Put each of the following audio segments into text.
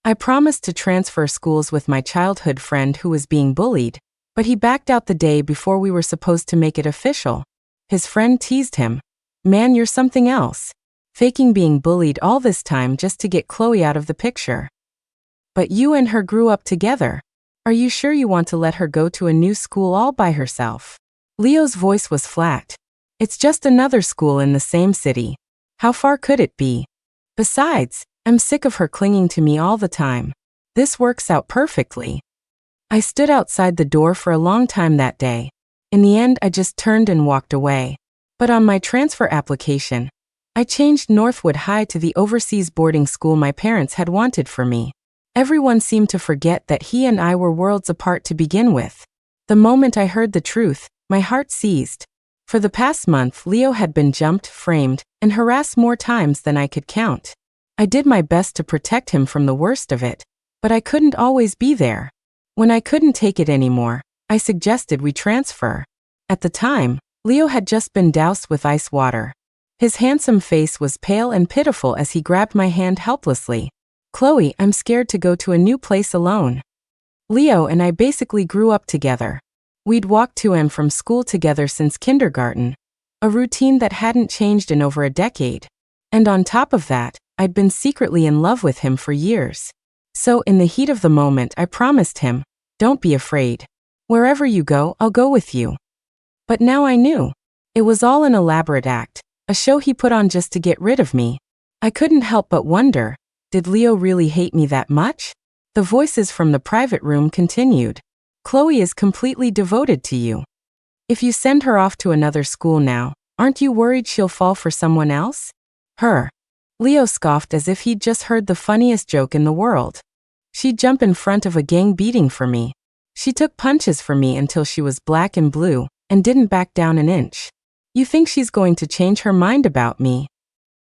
I promised to transfer schools with my childhood friend who was being bullied, but he backed out the day before we were supposed to make it official. His friend teased him. Man, you're something else. Faking being bullied all this time just to get Chloe out of the picture. But you and her grew up together. Are you sure you want to let her go to a new school all by herself? Leo's voice was flat. It's just another school in the same city. How far could it be? Besides, I'm sick of her clinging to me all the time. This works out perfectly. I stood outside the door for a long time that day. In the end, I just turned and walked away. But on my transfer application, I changed Northwood High to the overseas boarding school my parents had wanted for me. Everyone seemed to forget that he and I were worlds apart to begin with. The moment I heard the truth, my heart seized. For the past month, Leo had been jumped, framed, and harassed more times than I could count. I did my best to protect him from the worst of it, but I couldn't always be there. When I couldn't take it anymore, I suggested we transfer. At the time, Leo had just been doused with ice water. His handsome face was pale and pitiful as he grabbed my hand helplessly. Chloe, I'm scared to go to a new place alone. Leo and I basically grew up together. We'd walked to and from school together since kindergarten, a routine that hadn't changed in over a decade. And on top of that, I'd been secretly in love with him for years. So in the heat of the moment, I promised him, don't be afraid. Wherever you go, I'll go with you. But now I knew. It was all an elaborate act, a show he put on just to get rid of me. I couldn't help but wonder, did Leo really hate me that much? The voices from the private room continued. Chloe is completely devoted to you. If you send her off to another school now, aren't you worried she'll fall for someone else? Her. Leo scoffed as if he'd just heard the funniest joke in the world. She'd jump in front of a gang beating for me. She took punches for me until she was black and blue, and didn't back down an inch. You think she's going to change her mind about me?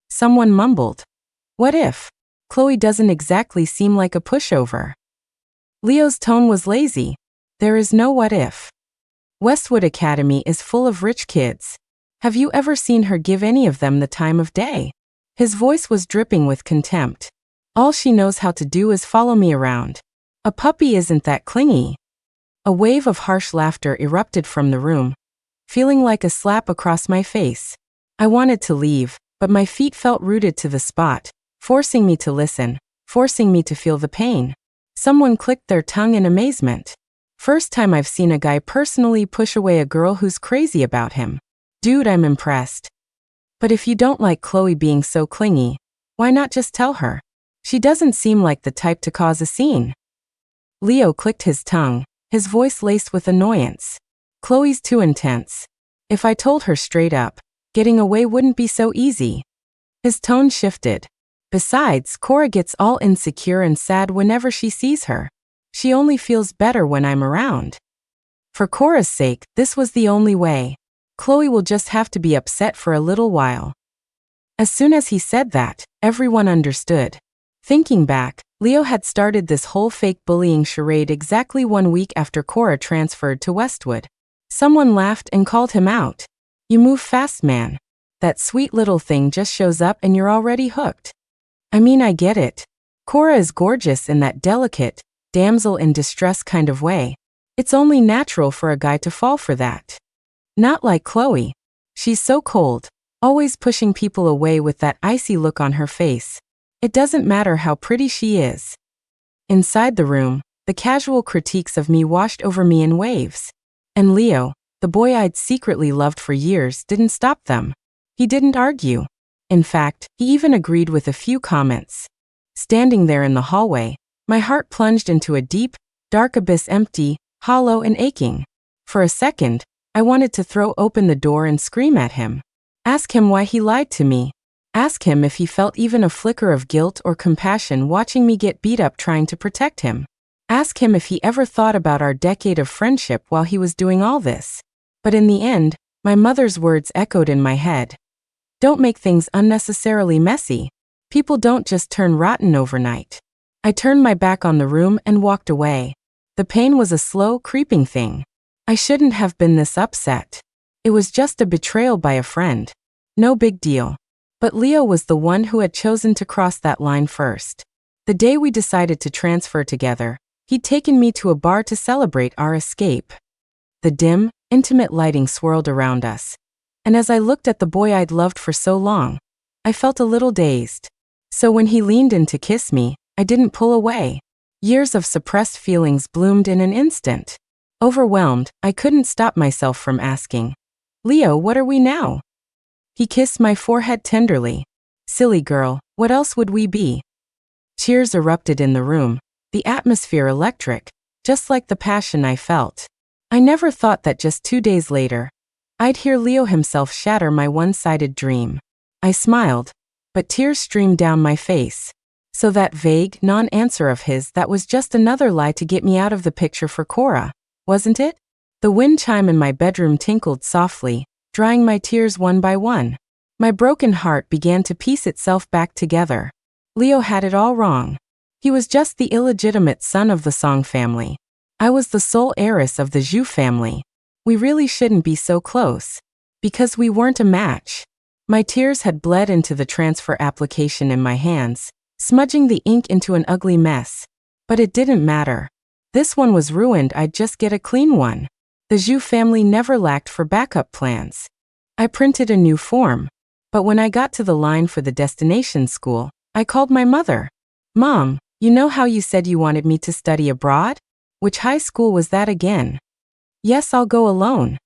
Someone mumbled. What if? Chloe doesn't exactly seem like a pushover. Leo's tone was lazy. There is no what if. Westwood Academy is full of rich kids. Have you ever seen her give any of them the time of day? His voice was dripping with contempt. All she knows how to do is follow me around. A puppy isn't that clingy. A wave of harsh laughter erupted from the room, feeling like a slap across my face. I wanted to leave, but my feet felt rooted to the spot, forcing me to listen, forcing me to feel the pain. Someone clicked their tongue in amazement. First time I've seen a guy personally push away a girl who's crazy about him. Dude, I'm impressed. But if you don't like Chloe being so clingy, why not just tell her? She doesn't seem like the type to cause a scene. Leo clicked his tongue, his voice laced with annoyance. Chloe's too intense. If I told her straight up, getting away wouldn't be so easy. His tone shifted. Besides, Cora gets all insecure and sad whenever she sees her. She only feels better when I'm around. For Cora's sake, this was the only way. Chloe will just have to be upset for a little while. As soon as he said that, everyone understood. Thinking back, Leo had started this whole fake bullying charade exactly 1 week after Cora transferred to Westwood. Someone laughed and called him out. You move fast, man. That sweet little thing just shows up and you're already hooked. I mean, I get it. Cora is gorgeous in that delicate, damsel in distress kind of way. It's only natural for a guy to fall for that. Not like Chloe. She's so cold, always pushing people away with that icy look on her face. It doesn't matter how pretty she is. Inside the room, the casual critiques of me washed over me in waves. And Leo, the boy I'd secretly loved for years, didn't stop them. He didn't argue. In fact, he even agreed with a few comments. Standing there in the hallway, my heart plunged into a deep, dark abyss, empty, hollow and aching. For a second, I wanted to throw open the door and scream at him. Ask him why he lied to me. Ask him if he felt even a flicker of guilt or compassion watching me get beat up trying to protect him. Ask him if he ever thought about our decade of friendship while he was doing all this. But in the end, my mother's words echoed in my head. Don't make things unnecessarily messy. People don't just turn rotten overnight. I turned my back on the room and walked away. The pain was a slow, creeping thing. I shouldn't have been this upset. It was just a betrayal by a friend. No big deal. But Leo was the one who had chosen to cross that line first. The day we decided to transfer together, he'd taken me to a bar to celebrate our escape. The dim, intimate lighting swirled around us, and as I looked at the boy I'd loved for so long, I felt a little dazed. So when he leaned in to kiss me, I didn't pull away. Years of suppressed feelings bloomed in an instant. Overwhelmed, I couldn't stop myself from asking, "Leo, what are we now?" He kissed my forehead tenderly. "Silly girl, what else would we be?" Cheers erupted in the room, the atmosphere electric, just like the passion I felt. I never thought that just 2 days later, I'd hear Leo himself shatter my one-sided dream. I smiled, but tears streamed down my face. So that vague, non-answer of his, that was just another lie to get me out of the picture for Cora, wasn't it? The wind chime in my bedroom tinkled softly, drying my tears one by one. My broken heart began to piece itself back together. Leo had it all wrong. He was just the illegitimate son of the Song family. I was the sole heiress of the Zhu family. We really shouldn't be so close. Because we weren't a match. My tears had bled into the transfer application in my hands, smudging the ink into an ugly mess. But it didn't matter. This one was ruined, I'd just get a clean one. The Zhu family never lacked for backup plans. I printed a new form. But when I got to the line for the destination school, I called my mother. "Mom, you know how you said you wanted me to study abroad? Which high school was that again?" "Yes, I'll go alone."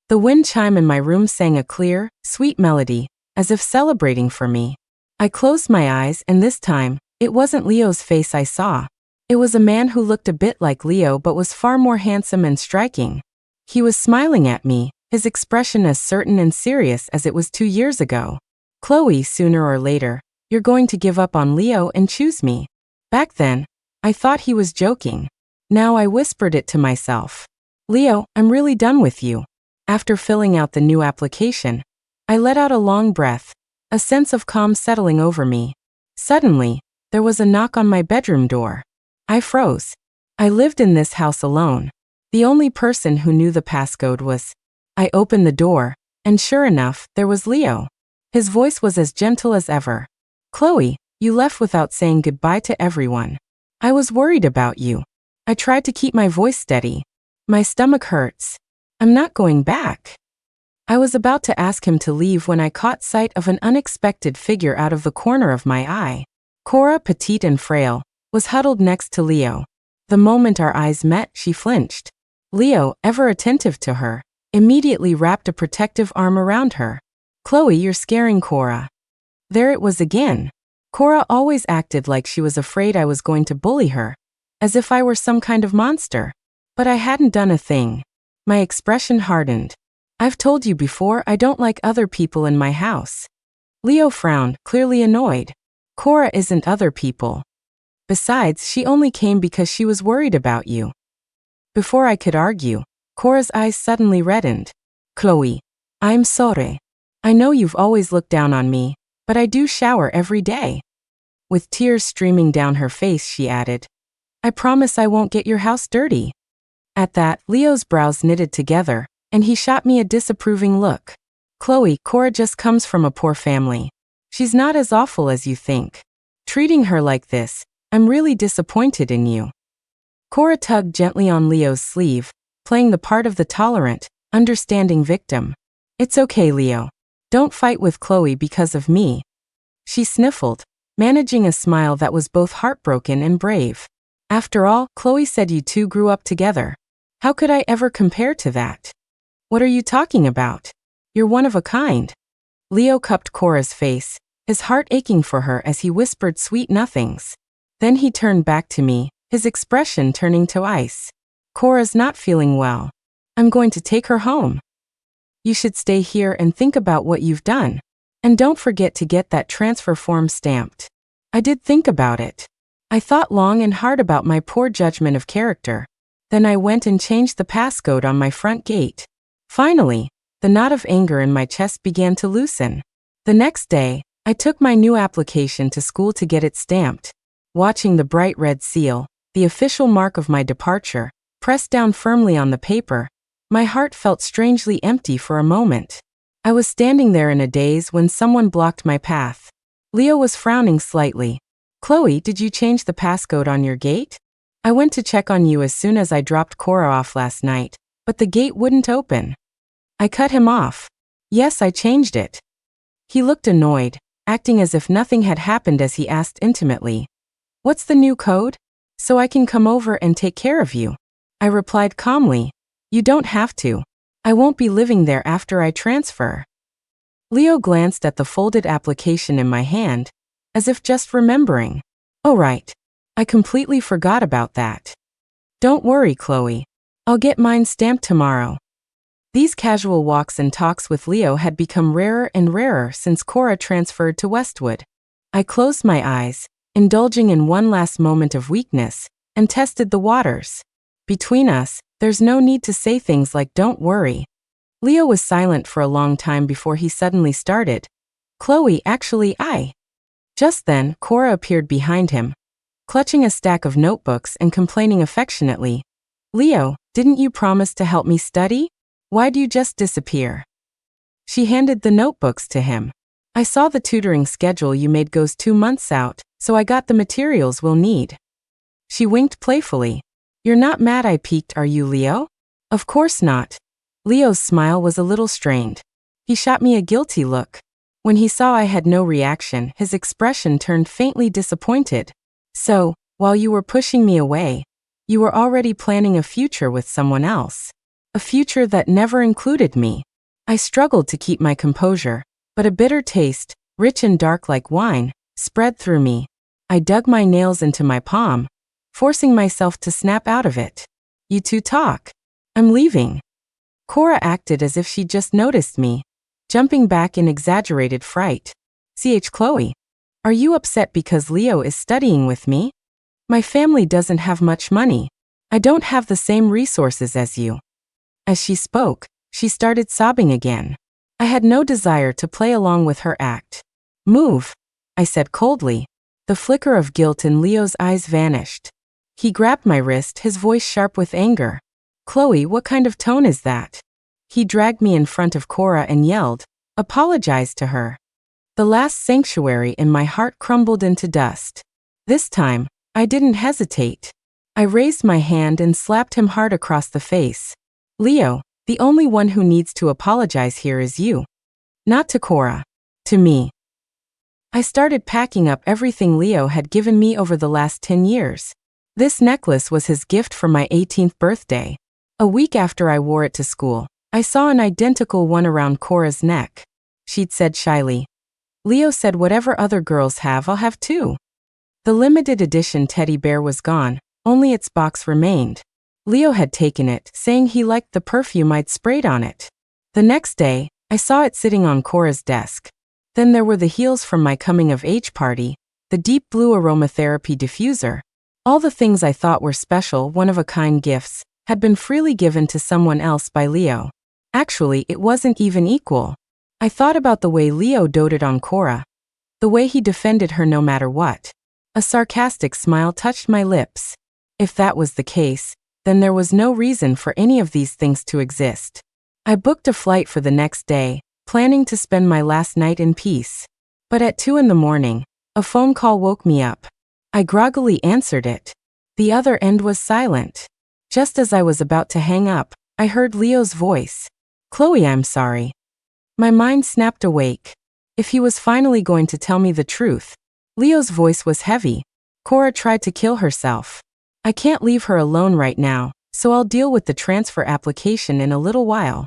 The wind chime in my room sang a clear, sweet melody, as if celebrating for me. I closed my eyes, and this time, it wasn't Leo's face I saw. It was a man who looked a bit like Leo but was far more handsome and striking. He was smiling at me, his expression as certain and serious as it was 2 years ago. "Chloe, sooner or later, you're going to give up on Leo and choose me." Back then, I thought he was joking. Now I whispered it to myself. "Leo, I'm really done with you." After filling out the new application, I let out a long breath, a sense of calm settling over me. Suddenly, there was a knock on my bedroom door. I froze. I lived in this house alone. The only person who knew the passcode was. I opened the door, and sure enough, there was Leo. His voice was as gentle as ever. "Chloe, you left without saying goodbye to everyone. I was worried about you." I tried to keep my voice steady. "My stomach hurts. I'm not going back." I was about to ask him to leave when I caught sight of an unexpected figure out of the corner of my eye. Cora, petite and frail, was huddled next to Leo. The moment our eyes met, she flinched. Leo, ever attentive to her, immediately wrapped a protective arm around her. "Chloe, you're scaring Cora." There it was again. Cora always acted like she was afraid I was going to bully her, as if I were some kind of monster. But I hadn't done a thing. My expression hardened. "I've told you before, I don't like other people in my house." Leo frowned, clearly annoyed. "Cora isn't other people. Besides, she only came because she was worried about you." Before I could argue, Cora's eyes suddenly reddened. "Chloe, I'm sorry. I know you've always looked down on me, but I do shower every day." With tears streaming down her face, she added, "I promise I won't get your house dirty." At that, Leo's brows knitted together, and he shot me a disapproving look. "Chloe, Cora just comes from a poor family. She's not as awful as you think. Treating her like this, I'm really disappointed in you." Cora tugged gently on Leo's sleeve, playing the part of the tolerant, understanding victim. "It's okay, Leo. Don't fight with Chloe because of me." She sniffled, managing a smile that was both heartbroken and brave. "After all, Chloe said you two grew up together. How could I ever compare to that?" "What are you talking about? You're one of a kind." Leo cupped Cora's face, his heart aching for her as he whispered sweet nothings. Then he turned back to me, his expression turning to ice. "Cora's not feeling well. I'm going to take her home. You should stay here and think about what you've done. And don't forget to get that transfer form stamped." I did think about it. I thought long and hard about my poor judgment of character. Then I went and changed the passcode on my front gate. Finally, the knot of anger in my chest began to loosen. The next day, I took my new application to school to get it stamped. Watching the bright red seal, the official mark of my departure, pressed down firmly on the paper, my heart felt strangely empty for a moment. I was standing there in a daze when someone blocked my path. Leo was frowning slightly. Chloe, did you change the passcode on your gate? I went to check on you as soon as I dropped Cora off last night, but the gate wouldn't open. I cut him off. Yes, I changed it. He looked annoyed, acting as if nothing had happened as he asked intimately. What's the new code? So I can come over and take care of you. I replied calmly. You don't have to. I won't be living there after I transfer. Leo glanced at the folded application in my hand, as if just remembering. Oh right. I completely forgot about that. Don't worry, Chloe. I'll get mine stamped tomorrow. These casual walks and talks with Leo had become rarer and rarer since Cora transferred to Westwood. I closed my eyes, indulging in one last moment of weakness, and tested the waters. Between us, there's no need to say things like don't worry. Leo was silent for a long time before he suddenly started. Chloe, actually I. Just then, Cora appeared behind him, clutching a stack of notebooks and complaining affectionately. Leo, didn't you promise to help me study? Why'd you just disappear? She handed the notebooks to him. I saw the tutoring schedule you made goes 2 months out, so I got the materials we'll need. She winked playfully. You're not mad I peeked, are you, Leo? Of course not. Leo's smile was a little strained. He shot me a guilty look. When he saw I had no reaction, his expression turned faintly disappointed. So, while you were pushing me away, you were already planning a future with someone else. A future that never included me. I struggled to keep my composure, but a bitter taste, rich and dark like wine, spread through me. I dug my nails into my palm, forcing myself to snap out of it. You two talk. I'm leaving. Cora acted as if she'd just noticed me, jumping back in exaggerated fright. Chloe. Are you upset because Leo is studying with me? My family doesn't have much money. I don't have the same resources as you. As she spoke, she started sobbing again. I had no desire to play along with her act. Move, I said coldly. The flicker of guilt in Leo's eyes vanished. He grabbed my wrist, his voice sharp with anger. Chloe, what kind of tone is that? He dragged me in front of Cora and yelled, apologize to her. The last sanctuary in my heart crumbled into dust. This time, I didn't hesitate. I raised my hand and slapped him hard across the face. Leo, the only one who needs to apologize here is you. Not to Cora. To me. I started packing up everything Leo had given me over the last 10 years. This necklace was his gift for my 18th birthday. A week after I wore it to school, I saw an identical one around Cora's neck. She'd said shyly, Leo said whatever other girls have, I'll have too. The limited edition teddy bear was gone, only its box remained. Leo had taken it, saying he liked the perfume I'd sprayed on it. The next day, I saw it sitting on Cora's desk. Then there were the heels from my coming-of-age party, the deep blue aromatherapy diffuser. All the things I thought were special, one-of-a-kind gifts, had been freely given to someone else by Leo. Actually, it wasn't even equal. I thought about the way Leo doted on Cora, the way he defended her no matter what. A sarcastic smile touched my lips. If that was the case, then there was no reason for any of these things to exist. I booked a flight for the next day, planning to spend my last night in peace. But at 2 a.m, a phone call woke me up. I groggily answered it. The other end was silent. Just as I was about to hang up, I heard Leo's voice. Chloe, I'm sorry. My mind snapped awake. If he was finally going to tell me the truth. Leo's voice was heavy. Cora tried to kill herself. I can't leave her alone right now, so I'll deal with the transfer application in a little while.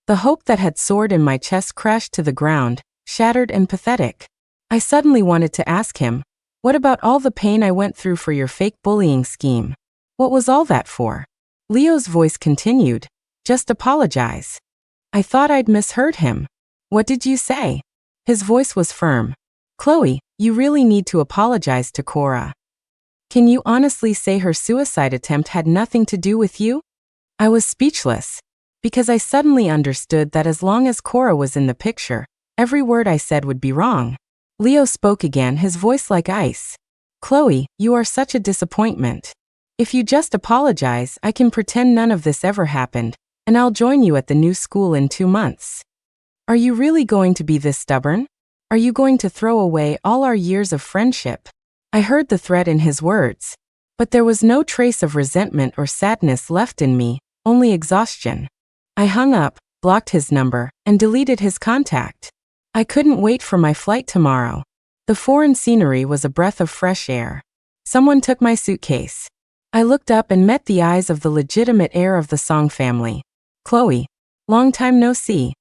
The hope that had soared in my chest crashed to the ground, shattered and pathetic. I suddenly wanted to ask him, what about all the pain I went through for your fake bullying scheme? What was all that for? Leo's voice continued, just apologize. I thought I'd misheard him. What did you say? His voice was firm. Chloe, you really need to apologize to Cora. Can you honestly say her suicide attempt had nothing to do with you? I was speechless, because I suddenly understood that as long as Cora was in the picture, every word I said would be wrong. Leo spoke again, his voice like ice. Chloe, you are such a disappointment. If you just apologize, I can pretend none of this ever happened, and I'll join you at the new school in 2 months. Are you really going to be this stubborn? Are you going to throw away all our years of friendship? I heard the threat in his words. But there was no trace of resentment or sadness left in me, only exhaustion. I hung up, blocked his number, and deleted his contact. I couldn't wait for my flight tomorrow. The foreign scenery was a breath of fresh air. Someone took my suitcase. I looked up and met the eyes of the legitimate heir of the Song family. Chloe. Long time no see.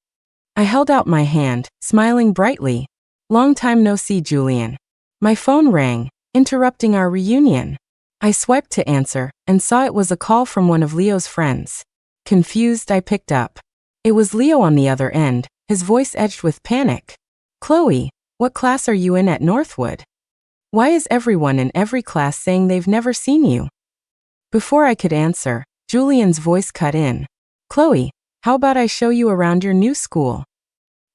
I held out my hand, smiling brightly. Long time no see, Julian. My phone rang, interrupting our reunion. I swiped to answer, and saw it was a call from one of Leo's friends. Confused, I picked up. It was Leo on the other end, his voice edged with panic. Chloe, what class are you in at Northwood? Why is everyone in every class saying they've never seen you? Before I could answer, Julian's voice cut in. Chloe, how about I show you around your new school?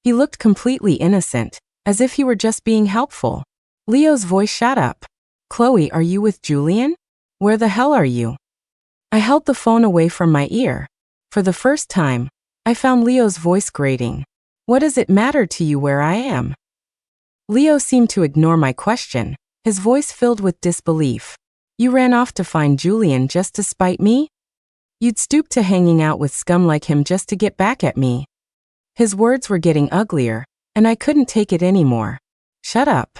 He looked completely innocent, as if he were just being helpful. Leo's voice shot up. Chloe, are you with Julian? Where the hell are you? I held the phone away from my ear. For the first time, I found Leo's voice grating. What does it matter to you where I am? Leo seemed to ignore my question, his voice filled with disbelief. You ran off to find Julian just to spite me? You'd stoop to hanging out with scum like him just to get back at me. His words were getting uglier, and I couldn't take it anymore. Shut up.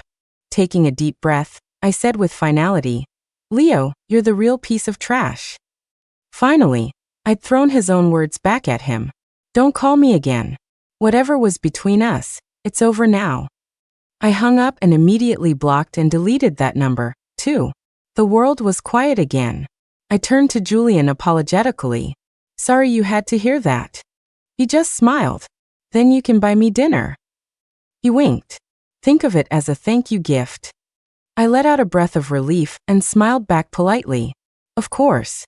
Taking a deep breath, I said with finality, Leo, you're the real piece of trash. Finally, I'd thrown his own words back at him. Don't call me again. Whatever was between us, it's over now. I hung up and immediately blocked and deleted that number, too. The world was quiet again. I turned to Julian apologetically. Sorry you had to hear that. He just smiled. Then you can buy me dinner. He winked. Think of it as a thank you gift. I let out a breath of relief and smiled back politely. Of course.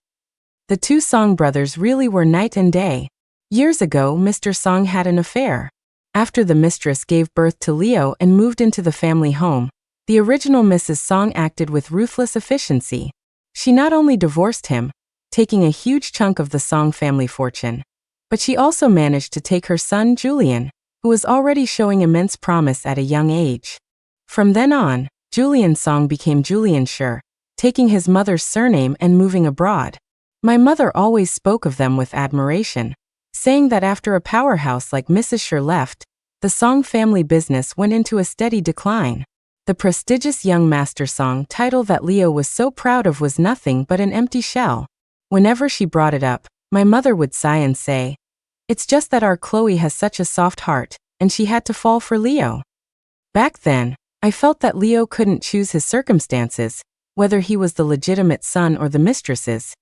The two Song brothers really were night and day. Years ago, Mr. Song had an affair. After the mistress gave birth to Leo and moved into the family home, the original Mrs. Song acted with ruthless efficiency. She not only divorced him, taking a huge chunk of the Song family fortune, but she also managed to take her son Julian, who was already showing immense promise at a young age. From then on, Julian Song became Julian Sher, taking his mother's surname and moving abroad. My mother always spoke of them with admiration, saying that after a powerhouse like Mrs. Sher left, the Song family business went into a steady decline. The prestigious young Master Song title that Leo was so proud of was nothing but an empty shell. Whenever she brought it up, my mother would sigh and say, It's just that our Chloe has such a soft heart, and she had to fall for Leo. Back then, I felt that Leo couldn't choose his circumstances, whether he was the legitimate son or the mistress's,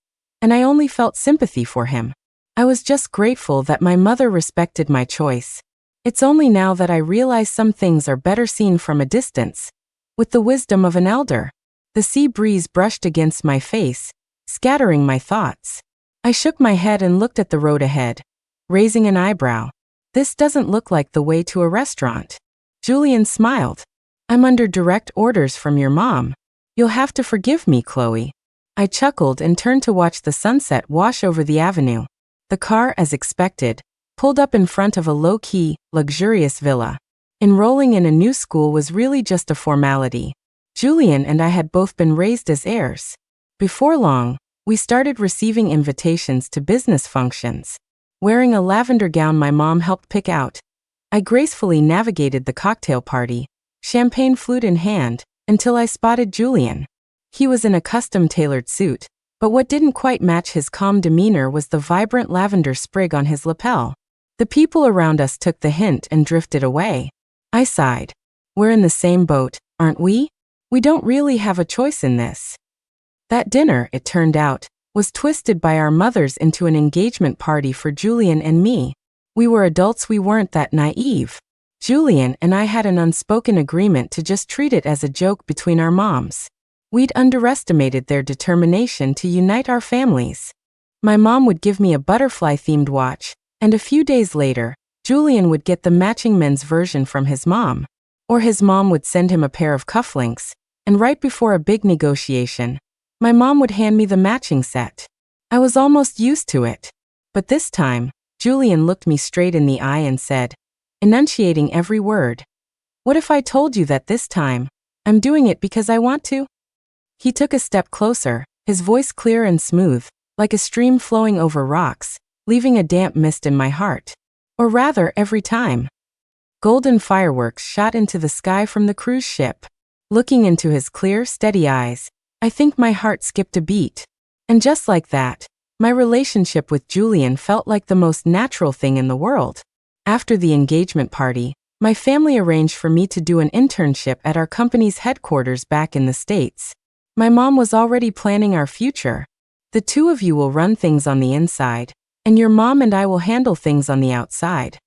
and I only felt sympathy for him. I was just grateful that my mother respected my choice. It's only now that I realize some things are better seen from a distance, with the wisdom of an elder. The sea breeze brushed against my face, scattering my thoughts. I shook my head and looked at the road ahead, raising an eyebrow. This doesn't look like the way to a restaurant. Julian smiled. I'm under direct orders from your mom. You'll have to forgive me, Chloe. I chuckled and turned to watch the sunset wash over the avenue. The car, as expected, pulled up in front of a low-key, luxurious villa. Enrolling in a new school was really just a formality. Julian and I had both been raised as heirs. Before long, we started receiving invitations to business functions. Wearing a lavender gown my mom helped pick out, I gracefully navigated the cocktail party, champagne flute in hand, until I spotted Julian. He was in a custom-tailored suit, but what didn't quite match his calm demeanor was the vibrant lavender sprig on his lapel. The people around us took the hint and drifted away. I sighed. We're in the same boat, aren't we? We don't really have a choice in this. That dinner, it turned out, was twisted by our mothers into an engagement party for Julian and me. We were adults, we weren't that naive. Julian and I had an unspoken agreement to just treat it as a joke between our moms. We'd underestimated their determination to unite our families. My mom would give me a butterfly-themed watch, and a few days later, Julian would get the matching men's version from his mom. Or his mom would send him a pair of cufflinks, and right before a big negotiation, my mom would hand me the matching set. I was almost used to it. But this time, Julian looked me straight in the eye and said, enunciating every word, What if I told you that this time, I'm doing it because I want to? He took a step closer, his voice clear and smooth, like a stream flowing over rocks, leaving a damp mist in my heart. Or rather, every time. Golden fireworks shot into the sky from the cruise ship. Looking into his clear, steady eyes, I think my heart skipped a beat. And just like that, my relationship with Julian felt like the most natural thing in the world. After the engagement party, my family arranged for me to do an internship at our company's headquarters back in the States. My mom was already planning our future. The two of you will run things on the inside, and your mom and I will handle things on the outside.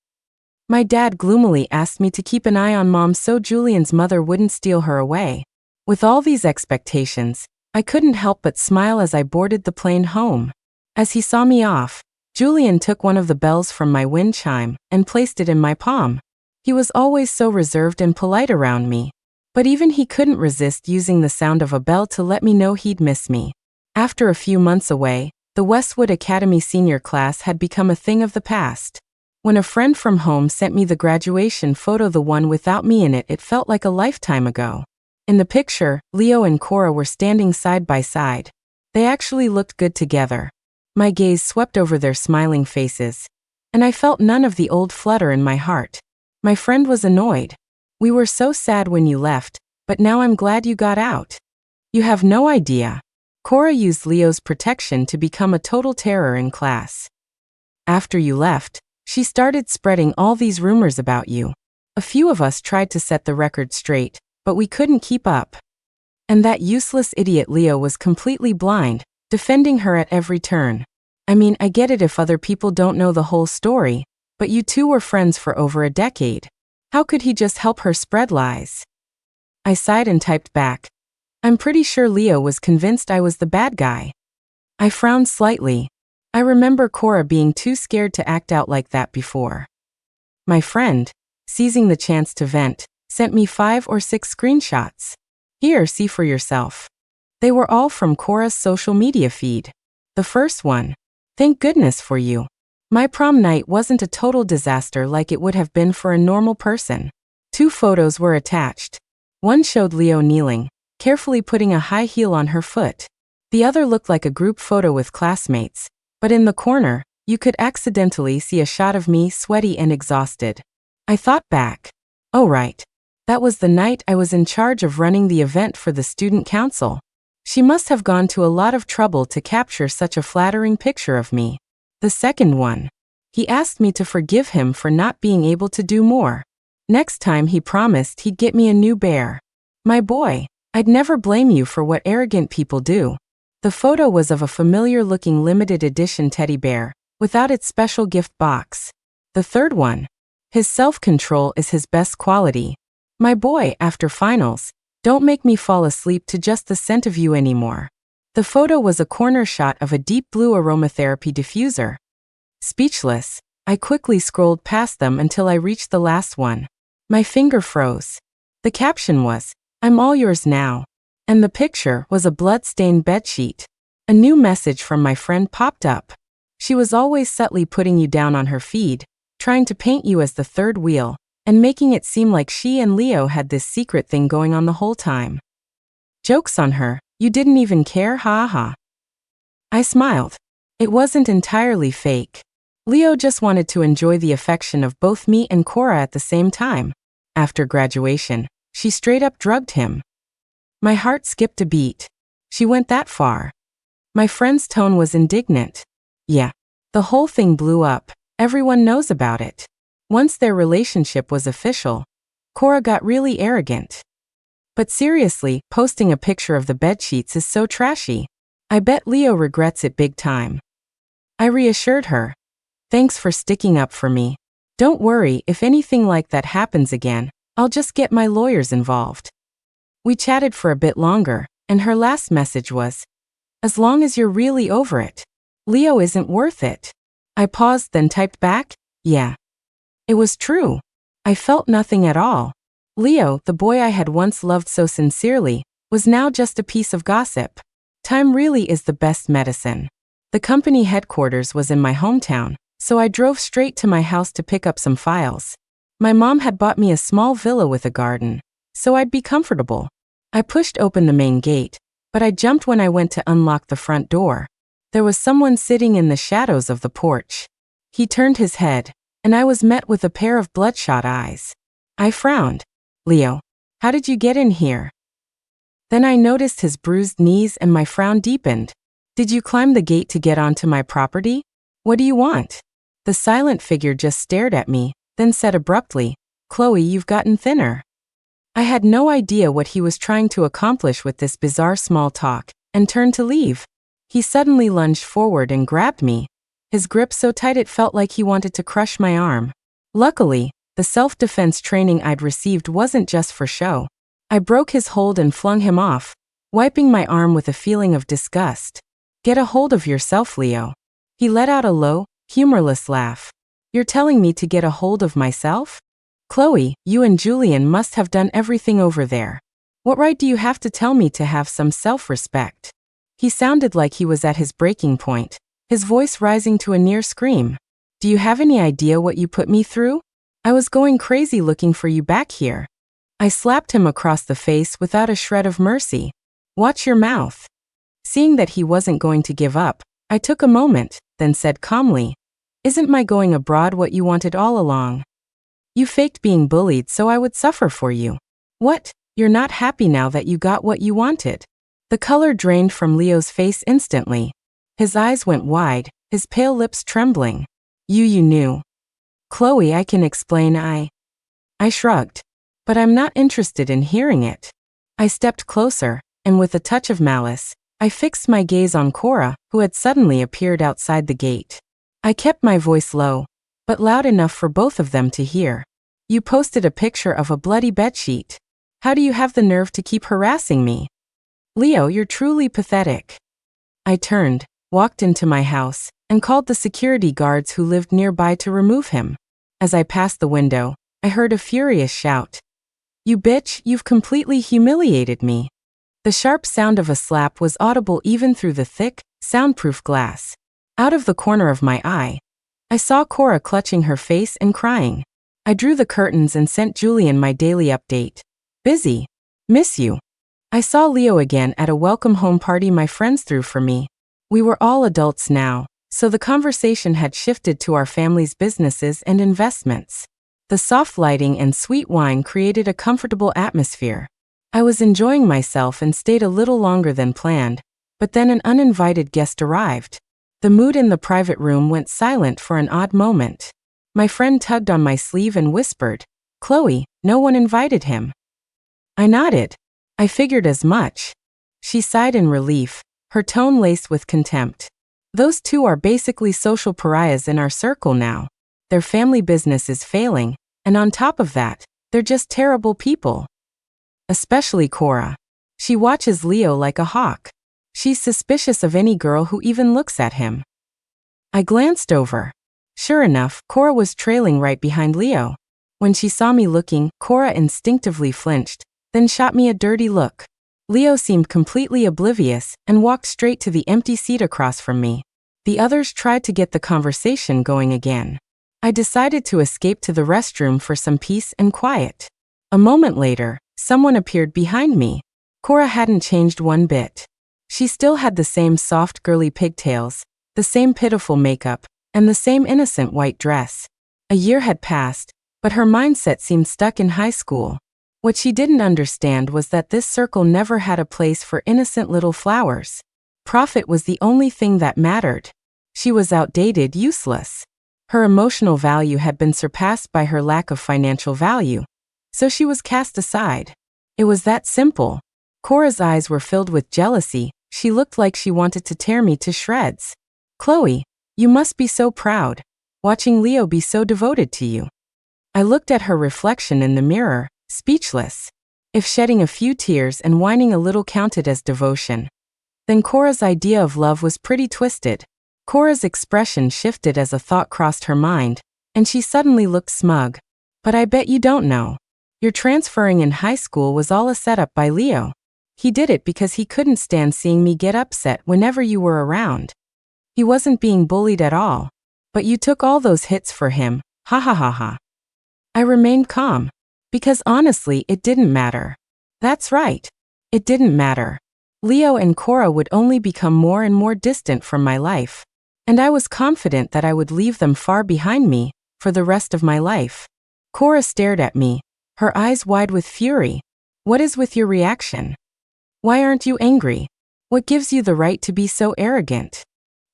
My dad gloomily asked me to keep an eye on Mom so Julian's mother wouldn't steal her away. With all these expectations, I couldn't help but smile as I boarded the plane home. As he saw me off, Julian took one of the bells from my wind chime and placed it in my palm. He was always so reserved and polite around me, but even he couldn't resist using the sound of a bell to let me know he'd miss me. After a few months away, the Westwood Academy senior class had become a thing of the past. When a friend from home sent me the graduation photo, the one without me in it, it felt like a lifetime ago. In the picture, Leo and Cora were standing side by side. They actually looked good together. My gaze swept over their smiling faces, and I felt none of the old flutter in my heart. My friend was annoyed. "We were so sad when you left, but now I'm glad you got out." You have no idea. Cora used Leo's protection to become a total terror in class. After you left, she started spreading all these rumors about you. A few of us tried to set the record straight, but we couldn't keep up. And that useless idiot Leo was completely blind, defending her at every turn. I mean, I get it if other people don't know the whole story, but you two were friends for over a decade. How could he just help her spread lies? I sighed and typed back, "I'm pretty sure Leo was convinced I was the bad guy." I frowned slightly. I remember Cora being too scared to act out like that before. My friend, seizing the chance to vent, sent me 5 or 6 screenshots. "Here, see for yourself." They were all from Cora's social media feed. The first one, "Thank goodness for you. My prom night wasn't a total disaster like it would have been for a normal person." 2 photos were attached. One showed Leo kneeling, carefully putting a high heel on her foot. The other looked like a group photo with classmates, but in the corner, you could accidentally see a shot of me sweaty and exhausted. I thought back. Oh right. That was the night I was in charge of running the event for the student council. She must have gone to a lot of trouble to capture such a flattering picture of me. The second one. He asked me to forgive him for not being able to do more. Next time he promised he'd get me a new bear. My boy, I'd never blame you for what arrogant people do. The photo was of a familiar-looking limited edition teddy bear, without its special gift box. The third one. His self-control is his best quality. My boy, after finals, don't make me fall asleep to just the scent of you anymore. The photo was a corner shot of a deep blue aromatherapy diffuser. Speechless, I quickly scrolled past them until I reached the last one. My finger froze. The caption was, "I'm all yours now." And the picture was a blood-stained bedsheet. A new message from my friend popped up. She was always subtly putting you down on her feed, trying to paint you as the third wheel, and making it seem like she and Leo had this secret thing going on the whole time. Joke's on her, you didn't even care, ha ha. I smiled. It wasn't entirely fake. Leo just wanted to enjoy the affection of both me and Cora at the same time. After graduation, she straight up drugged him. My heart skipped a beat. She went that far. My friend's tone was indignant. Yeah, the whole thing blew up. Everyone knows about it. Once their relationship was official, Cora got really arrogant. But seriously, posting a picture of the bedsheets is so trashy. I bet Leo regrets it big time. I reassured her. Thanks for sticking up for me. Don't worry, if anything like that happens again, I'll just get my lawyers involved. We chatted for a bit longer, and her last message was, "As long as you're really over it. Leo isn't worth it." I paused, then typed back, "Yeah." It was true. I felt nothing at all. Leo, the boy I had once loved so sincerely, was now just a piece of gossip. Time really is the best medicine. The company headquarters was in my hometown, so I drove straight to my house to pick up some files. My mom had bought me a small villa with a garden, so I'd be comfortable. I pushed open the main gate, but I jumped when I went to unlock the front door. There was someone sitting in the shadows of the porch. He turned his head, and I was met with a pair of bloodshot eyes. I frowned. Leo, how did you get in here? Then I noticed his bruised knees and my frown deepened. Did you climb the gate to get onto my property? What do you want? The silent figure just stared at me, then said abruptly, Chloe, you've gotten thinner. I had no idea what he was trying to accomplish with this bizarre small talk, and turned to leave. He suddenly lunged forward and grabbed me, his grip so tight it felt like he wanted to crush my arm. Luckily, the self-defense training I'd received wasn't just for show. I broke his hold and flung him off, wiping my arm with a feeling of disgust. Get a hold of yourself, Leo. He let out a low, humorless laugh. You're telling me to get a hold of myself? Chloe, you and Julian must have done everything over there. What right do you have to tell me to have some self-respect? He sounded like he was at his breaking point, his voice rising to a near scream. Do you have any idea what you put me through? I was going crazy looking for you back here. I slapped him across the face without a shred of mercy. Watch your mouth. Seeing that he wasn't going to give up, I took a moment, then said calmly, Isn't my going abroad what you wanted all along? You faked being bullied so I would suffer for you. What? You're not happy now that you got what you wanted? The color drained from Leo's face instantly. His eyes went wide, his pale lips trembling. You knew. Chloe, I can explain. I shrugged. But I'm not interested in hearing it. I stepped closer, and with a touch of malice, I fixed my gaze on Cora, who had suddenly appeared outside the gate. I kept my voice low, but loud enough for both of them to hear. You posted a picture of a bloody bedsheet. How do you have the nerve to keep harassing me? Leo, you're truly pathetic. I turned, walked into my house, and called the security guards who lived nearby to remove him. As I passed the window, I heard a furious shout. You bitch, you've completely humiliated me. The sharp sound of a slap was audible even through the thick, soundproof glass. Out of the corner of my eye, I saw Cora clutching her face and crying. I drew the curtains and sent Julian my daily update. Busy. Miss you. I saw Leo again at a welcome home party my friends threw for me. We were all adults now, so the conversation had shifted to our family's businesses and investments. The soft lighting and sweet wine created a comfortable atmosphere. I was enjoying myself and stayed a little longer than planned, but then an uninvited guest arrived. The mood in the private room went silent for an odd moment. My friend tugged on my sleeve and whispered, Chloe, no one invited him. I nodded. I figured as much. She sighed in relief, her tone laced with contempt. Those two are basically social pariahs in our circle now. Their family business is failing, and on top of that, they're just terrible people. Especially Cora. She watches Leo like a hawk. She's suspicious of any girl who even looks at him. I glanced over. Sure enough, Cora was trailing right behind Leo. When she saw me looking, Cora instinctively flinched, then shot me a dirty look. Leo seemed completely oblivious and walked straight to the empty seat across from me. The others tried to get the conversation going again. I decided to escape to the restroom for some peace and quiet. A moment later, someone appeared behind me. Cora hadn't changed one bit. She still had the same soft girly pigtails, the same pitiful makeup, and the same innocent white dress. A year had passed, but her mindset seemed stuck in high school. What she didn't understand was that this circle never had a place for innocent little flowers. Profit was the only thing that mattered. She was outdated, useless. Her emotional value had been surpassed by her lack of financial value, so she was cast aside. It was that simple. Cora's eyes were filled with jealousy. She looked like she wanted to tear me to shreds. Chloe, you must be so proud, watching Leo be so devoted to you. I looked at her reflection in the mirror, speechless. If shedding a few tears and whining a little counted as devotion, then Cora's idea of love was pretty twisted. Cora's expression shifted as a thought crossed her mind, and she suddenly looked smug. But I bet you don't know. Your transferring in high school was all a setup by Leo. He did it because he couldn't stand seeing me get upset whenever you were around. He wasn't being bullied at all. But you took all those hits for him, ha ha ha ha. I remained calm. Because honestly, it didn't matter. That's right. It didn't matter. Leo and Cora would only become more and more distant from my life. And I was confident that I would leave them far behind me for the rest of my life. Cora stared at me, her eyes wide with fury. What is with your reaction? Why aren't you angry? What gives you the right to be so arrogant?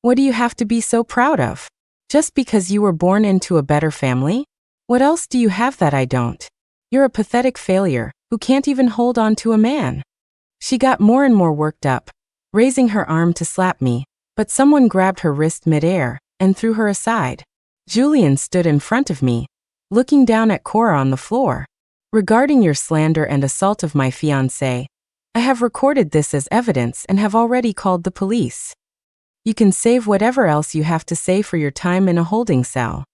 What do you have to be so proud of? Just because you were born into a better family? What else do you have that I don't? You're a pathetic failure who can't even hold on to a man. She got more and more worked up, raising her arm to slap me, but someone grabbed her wrist midair and threw her aside. Julian stood in front of me, looking down at Cora on the floor. Regarding your slander and assault of my fiancé, I have recorded this as evidence and have already called the police. You can save whatever else you have to say for your time in a holding cell.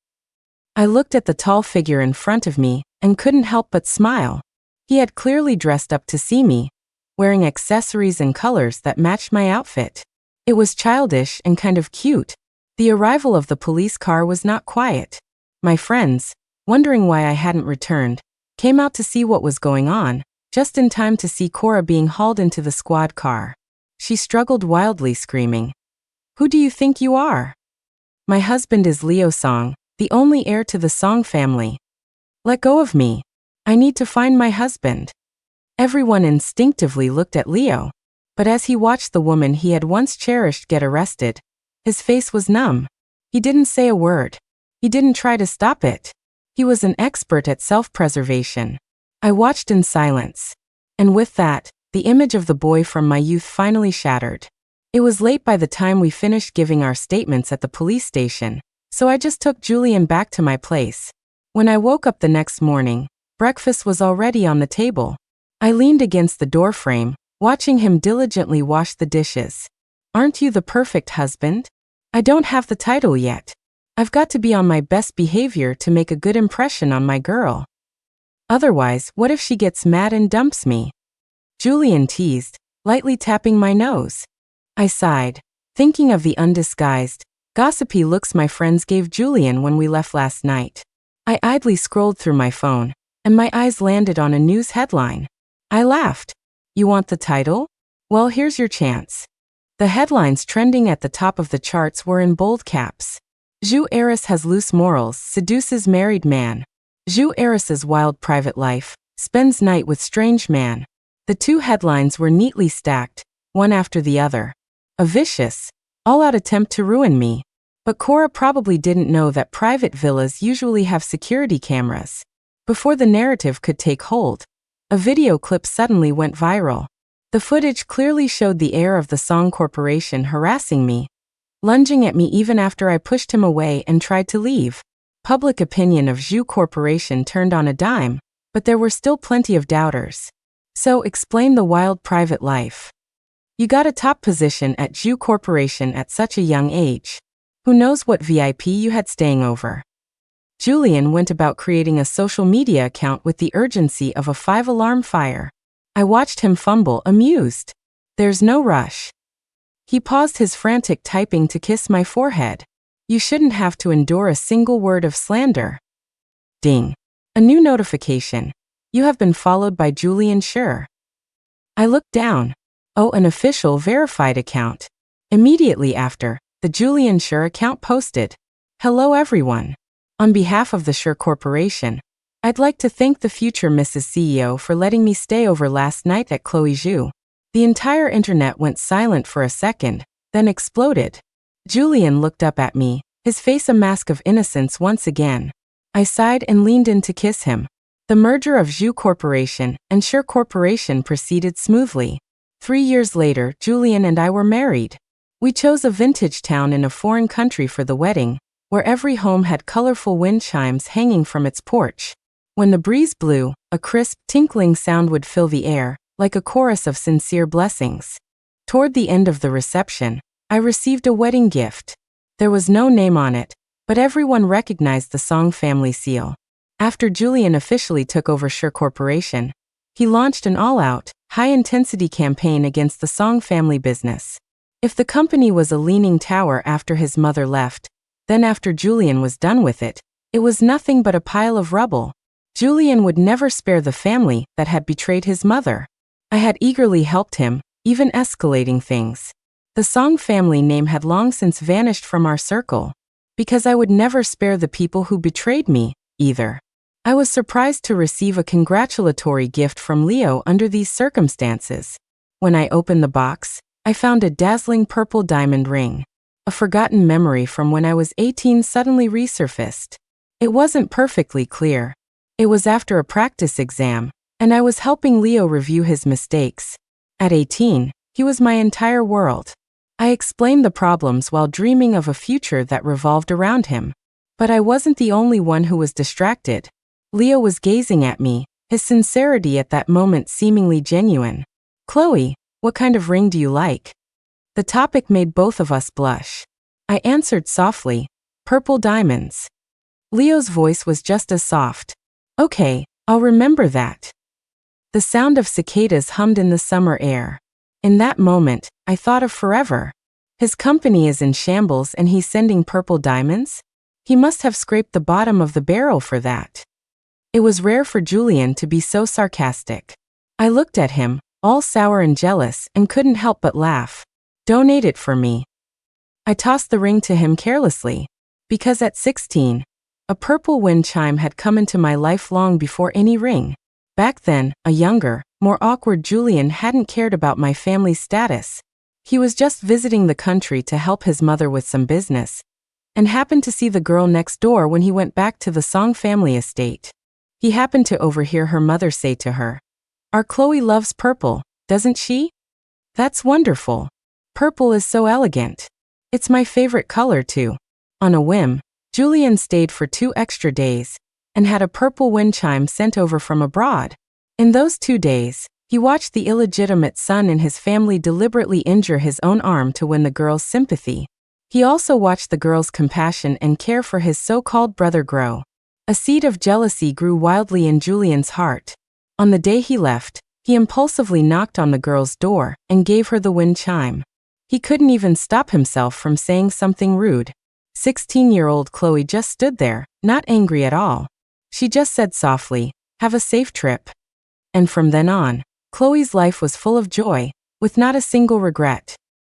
I looked at the tall figure in front of me and couldn't help but smile. He had clearly dressed up to see me, wearing accessories and colors that matched my outfit. It was childish and kind of cute. The arrival of the police car was not quiet. My friends, wondering why I hadn't returned, came out to see what was going on, just in time to see Cora being hauled into the squad car. She struggled wildly, screaming, "Who do you think you are? My husband is Leo Song, the only heir to the Song family. Let go of me. I need to find my husband." Everyone instinctively looked at Leo, but as he watched the woman he had once cherished get arrested, his face was numb. He didn't say a word. He didn't try to stop it. He was an expert at self-preservation. I watched in silence. And with that, the image of the boy from my youth finally shattered. It was late by the time we finished giving our statements at the police station, so I just took Julian back to my place. When I woke up the next morning, breakfast was already on the table. I leaned against the doorframe, watching him diligently wash the dishes. Aren't you the perfect husband? I don't have the title yet. I've got to be on my best behavior to make a good impression on my girl. Otherwise, what if she gets mad and dumps me? Julian teased, lightly tapping my nose. I sighed, thinking of the undisguised, gossipy looks my friends gave Julian when we left last night. I idly scrolled through my phone, and my eyes landed on a news headline. I laughed. You want the title? Well, here's your chance. The headlines trending at the top of the charts were in bold caps. Zhu heiress has loose morals, seduces married man. Zhu heiress's wild private life, spends night with strange man. The two headlines were neatly stacked, one after the other. A vicious, all-out attempt to ruin me. But Cora probably didn't know that private villas usually have security cameras. Before the narrative could take hold, a video clip suddenly went viral. The footage clearly showed the heir of the Song Corporation harassing me, lunging at me even after I pushed him away and tried to leave. Public opinion of Zhu Corporation turned on a dime, but there were still plenty of doubters. So explain the wild private life. You got a top position at Zhu Corporation at such a young age. Who knows what VIP you had staying over? Julian went about creating a social media account with the urgency of a 5-alarm fire. I watched him fumble, amused. There's no rush. He paused his frantic typing to kiss my forehead. You shouldn't have to endure a single word of slander. Ding. A new notification. You have been followed by Julian Schur. I looked down. Oh, an official verified account. Immediately after, the Julian Schur account posted, "Hello everyone. On behalf of the Schur Corporation, I'd like to thank the future Mrs. CEO for letting me stay over last night at Chloe Zhu." The entire internet went silent for a second, then exploded. Julian looked up at me, his face a mask of innocence once again. I sighed and leaned in to kiss him. The merger of Zhu Corporation and Schur Corporation proceeded smoothly. 3 years later, Julian and I were married. We chose a vintage town in a foreign country for the wedding, where every home had colorful wind chimes hanging from its porch. When the breeze blew, a crisp, tinkling sound would fill the air, like a chorus of sincere blessings. Toward the end of the reception, I received a wedding gift. There was no name on it, but everyone recognized the Song family seal. After Julian officially took over Schur Corporation, he launched an all-out, high-intensity campaign against the Song family business. If the company was a leaning tower after his mother left, then after Julian was done with it, it was nothing but a pile of rubble. Julian would never spare the family that had betrayed his mother. I had eagerly helped him, even escalating things. The Song family name had long since vanished from our circle, because I would never spare the people who betrayed me, either. I was surprised to receive a congratulatory gift from Leo under these circumstances. When I opened the box, I found a dazzling purple diamond ring. A forgotten memory from when I was 18 suddenly resurfaced. It wasn't perfectly clear. It was after a practice exam, and I was helping Leo review his mistakes. At 18, he was my entire world. I explained the problems while dreaming of a future that revolved around him. But I wasn't the only one who was distracted. Leo was gazing at me, his sincerity at that moment seemingly genuine. "Chloe, what kind of ring do you like?" The topic made both of us blush. I answered softly, "Purple diamonds." Leo's voice was just as soft. "Okay, I'll remember that." The sound of cicadas hummed in the summer air. In that moment, I thought of forever. His company is in shambles and he's sending purple diamonds? He must have scraped the bottom of the barrel for that. It was rare for Julian to be so sarcastic. I looked at him, all sour and jealous, and couldn't help but laugh. "Donate it for me." I tossed the ring to him carelessly, because at 16, a purple wind chime had come into my life long before any ring. Back then, a younger, more awkward Julian hadn't cared about my family's status. He was just visiting the country to help his mother with some business, and happened to see the girl next door when he went back to the Song family estate. He happened to overhear her mother say to her, "Our Chloe loves purple, doesn't she? That's wonderful. Purple is so elegant. It's my favorite color too." On a whim, Julian stayed for 2 extra days and had a purple wind chime sent over from abroad. In those 2 days, he watched the illegitimate son in his family deliberately injure his own arm to win the girl's sympathy. He also watched the girl's compassion and care for his so-called brother grow. A seed of jealousy grew wildly in Julian's heart. On the day he left, he impulsively knocked on the girl's door and gave her the wind chime. He couldn't even stop himself from saying something rude. 16-year-old Chloe just stood there, not angry at all. She just said softly, "Have a safe trip." And from then on, Chloe's life was full of joy, with not a single regret.